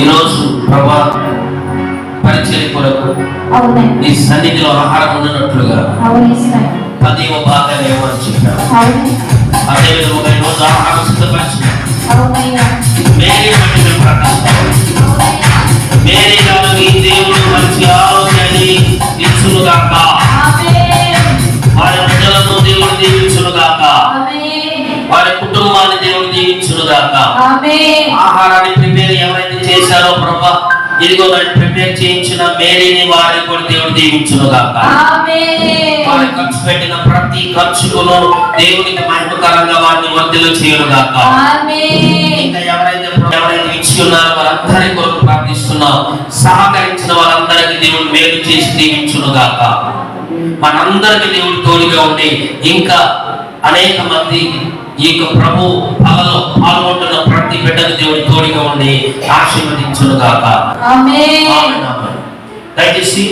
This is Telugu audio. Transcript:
ఈరోజు ప్రభా పరిచయం కొరకు నీ సన్నిధిలో ఆహారం ఉన్నట్లుగా 10వ భాగం ఏమని చెప్పారు. అదేవిధంగా ఈరోజు ఆహారం సిద్ధపరిచినారు. మేరీ బట్టి మేము ప్రార్థిస్తాము. మేరీ గారికి దేవుడు మంచి ఆరోగ్యాన్ని ఇచ్చునుగాక. వారి ప్రజలను దేవుడు దీవించునుగాక. వారి కుటుంబాన్ని దేవుడు దీవించునుగాక. ఆహారాన్ని ప్రిపేర్ ఎవరైతే చేశారో ప్రభా, ఇదిగో ప్రిపేర్ చేయించిన మేరీని వారిని కూడా దేవుడు దీవించునుగాక. వారి ఖర్చు పెట్టిన ప్రతి ఖర్చుకును దేవునికి మహిమకరంగా వారిని వర్ధిల్లు చేయునుగాక. ఇంకా ఎవరైతే ఇచ్చి ఉన్నారో వారందరి కొరకు ప్రార్థిస్తున్నాం. సహకరించిన వారందరికీ దేవుడు మేలు చేసి దీవించునుగాక. మనందరికీ దేవుడు తోడుగా ఉండి ఇంకా అనేక మంది ఈ యొక్క ప్రభు పగలో పాల్గొంటున్న ప్రతి బిడ్డకు దేవుడు తోడుగా ఉండి ఆశీర్వదించునుగాక. దయచేసి